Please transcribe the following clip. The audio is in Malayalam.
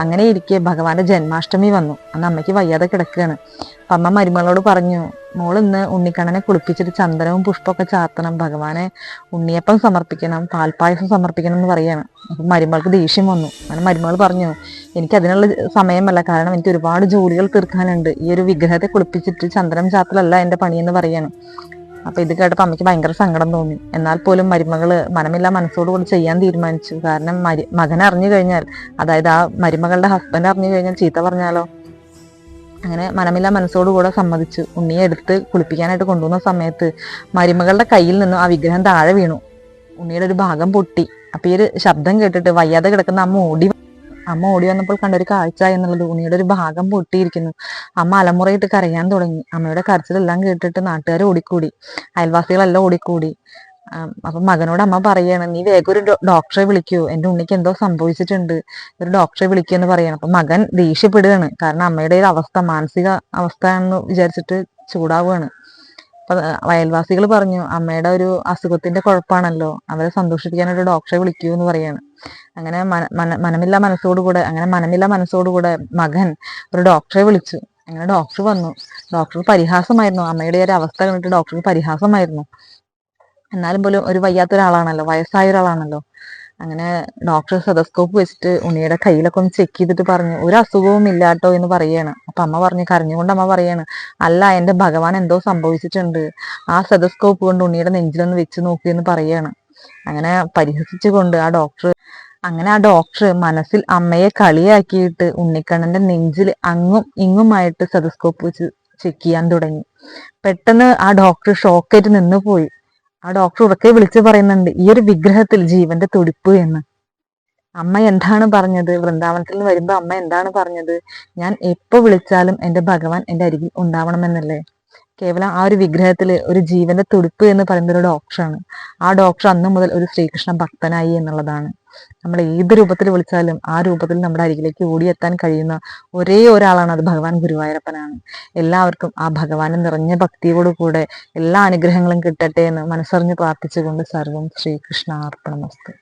അങ്ങനെ ഇരിക്കെ ഭഗവാന്റെ ജന്മാഷ്ടമി വന്നു. അന്ന് അമ്മയ്ക്ക് വയ്യാതെ കിടക്കുകയാണ്. അപ്പൊ അമ്മ മരുമകളോട് പറഞ്ഞു, മോൾ ഇന്ന് ഉണ്ണിക്കണ്ണനെ കുളിപ്പിച്ചിട്ട് ചന്ദനവും പുഷ്പമൊക്കെ ചാർത്തണം, ഭഗവാനെ ഉണ്ണിയപ്പം സമർപ്പിക്കണം, പാൽപ്പായസം സമർപ്പിക്കണം എന്ന് പറയാണ്. അപ്പൊ മരുമകൾക്ക് ദേഷ്യം വന്നു. അങ്ങനെ മരുമകൾ പറഞ്ഞു, എനിക്ക് അതിനുള്ള സമയമല്ല, കാരണം എനിക്ക് ഒരുപാട് ജോലികൾ തീർക്കാനുണ്ട്, ഈ ഒരു വിഗ്രഹത്തെ കുളിപ്പിച്ചിട്ട് ചന്ദനം ചാത്തലല്ല എന്റെ പണിയെന്ന് പറയാണ്. അപ്പൊ ഇത് കേട്ടപ്പോ അമ്മയ്ക്ക് ഭയങ്കര സങ്കടം തോന്നി. എന്നാൽ പോലും മരുമകള് മനമില്ല മനസ്സോടുകൂടി ചെയ്യാൻ തീരുമാനിച്ചു. കാരണം മകൻ അറിഞ്ഞു കഴിഞ്ഞാൽ, അതായത് ആ മരുമകളുടെ ഹസ്ബൻഡ് അറിഞ്ഞു കഴിഞ്ഞാൽ ചീത്ത പറഞ്ഞാലോ. അങ്ങനെ മനമില്ല മനസ്സോടുകൂടെ സമ്മതിച്ചു. ഉണ്ണിയെ എടുത്ത് കുളിപ്പിക്കാനായിട്ട് കൊണ്ടുവന്ന സമയത്ത് മരുമകളുടെ കയ്യിൽ നിന്നും ആ വിഗ്രഹം താഴെ വീണു. ഉണ്ണിയുടെ ഒരു ഭാഗം പൊട്ടി. അപ്പൊ ഈ ഒരു ശബ്ദം കേട്ടിട്ട് വയ്യാതെ കിടക്കുന്ന അമ്മ ഓടി വന്നപ്പോൾ കണ്ടൊരു കാഴ്ച എന്നുള്ളത്, ഉണ്ണിയുടെ ഒരു ഭാഗം പൊട്ടിയിരിക്കുന്നു. അമ്മ അലമുറയിട്ട് കരയാൻ തുടങ്ങി. അമ്മയുടെ കരച്ചിലെല്ലാം കേട്ടിട്ട് നാട്ടുകാർ ഓടിക്കൂടി, അയൽവാസികളെല്ലാം ഓടിക്കൂടി. അപ്പൊ മകനോട് അമ്മ പറയാണ്, നീ വേഗം ഒരു ഡോക്ടറെ വിളിക്കൂ, എന്റെ ഉണ്ണിക്ക് എന്തോ സംഭവിച്ചിട്ടുണ്ട്, ഒരു ഡോക്ടറെ വിളിക്കൂ എന്ന് പറയാണ്. അപ്പൊ മകൻ ദേഷ്യപ്പെടുകയാണ്. കാരണം അമ്മയുടെ ഒരു അവസ്ഥ, മാനസിക അവസ്ഥ എന്ന് വിചാരിച്ചിട്ട് ചൂടാവുകയാണ്. അപ്പൊ അയൽവാസികൾ പറഞ്ഞു, അമ്മയുടെ ഒരു അസുഖത്തിന്റെ കുഴപ്പമാണല്ലോ, അവരെ സന്തോഷിപ്പിക്കാൻ ഒരു ഡോക്ടറെ വിളിക്കൂ എന്ന് പറയാണ്. അങ്ങനെ മനമില്ല മനസ്സോടുകൂടെ മകൻ ഒരു ഡോക്ടറെ വിളിച്ചു. അങ്ങനെ ഡോക്ടർ വന്നു. ഡോക്ടർക്ക് പരിഹാസമായിരുന്നു, അമ്മയുടെ ഒരു അവസ്ഥ കണ്ടിട്ട് ഡോക്ടർക്ക് പരിഹാസമായിരുന്നു. എന്നാലും പോലും ഒരു വയ്യാത്ത ഒരാളാണല്ലോ, വയസ്സായ ഒരാളാണല്ലോ. അങ്ങനെ ഡോക്ടർ സ്റ്റെതസ്കോപ്പ് വെച്ചിട്ട് ഉണ്ണിയുടെ കയ്യിലൊക്കെ ഒന്ന് ചെക്ക് ചെയ്തിട്ട് പറഞ്ഞു, ഒരു അസുഖവും ഇല്ലാട്ടോ എന്ന് പറയാണ്. അപ്പൊ അമ്മ പറഞ്ഞു, കരഞ്ഞുകൊണ്ട് അമ്മ പറയാണ്, അല്ല, എന്റെ ഭഗവാൻ എന്തോ സംഭവിച്ചിട്ടുണ്ട്, ആ സ്റ്റെതസ്കോപ്പ് കൊണ്ട് ഉണ്ണിയുടെ നെഞ്ചിലൊന്ന് വെച്ച് നോക്കിയെന്ന് പറയാണ്. അങ്ങനെ പരിഹസിച്ചുകൊണ്ട് ആ ഡോക്ടർ മനസ്സിൽ അമ്മയെ കളിയാക്കിയിട്ട് ഉണ്ണിക്കണ്ണന്റെ നെഞ്ചിൽ അങ്ങും ഇങ്ങുമായിട്ട് സ്റ്റെതസ്കോപ്പ് വെച്ച് ചെക്ക് ചെയ്യാൻ തുടങ്ങി. പെട്ടെന്ന് ആ ഡോക്ടർ ഷോക്കേറ്റ് നിന്ന് പോയി. ആ ഡോക്ടർ ഉറക്കെ വിളിച്ചു പറയുന്നുണ്ട്, ഈ ഒരു വിഗ്രഹത്തിൽ ജീവന്റെ തുടിപ്പ് എന്ന്. അമ്മ എന്താണ് പറഞ്ഞത്? വൃന്ദാവനത്തിൽ നിന്ന് വരുമ്പോ അമ്മ എന്താണ് പറഞ്ഞത്? ഞാൻ എപ്പോ വിളിച്ചാലും എന്റെ ഭഗവാൻ എന്റെ അരികിൽ ഉണ്ടാവണമെന്നല്ലേ. കേവലം ആ ഒരു വിഗ്രഹത്തില് ഒരു ജീവന്റെ തുടിപ്പ് എന്ന് പറയുന്ന ഒരു ഡോക്ടറാണ്. ആ ഡോക്ടർ അന്ന് മുതൽ ഒരു ശ്രീകൃഷ്ണ ഭക്തനായി എന്നുള്ളതാണ്. നമ്മൾ ഏത് രൂപത്തിൽ വിളിച്ചാലും ആ രൂപത്തിൽ നമ്മുടെ അരികിലേക്ക് ഓടിയെത്താൻ കഴിയുന്ന ഒരേ ഒരാളാണ്, അത് ഭഗവാൻ ഗുരുവായൂരപ്പനാണ്. എല്ലാവർക്കും ആ ഭഗവാനെ നിറഞ്ഞ ഭക്തിയോടുകൂടെ എല്ലാ അനുഗ്രഹങ്ങളും കിട്ടട്ടെ എന്ന് മനസ്സറിഞ്ഞ് പ്രാർത്ഥിച്ചുകൊണ്ട് സർവം ശ്രീകൃഷ്ണാർപ്പണമസ്തു.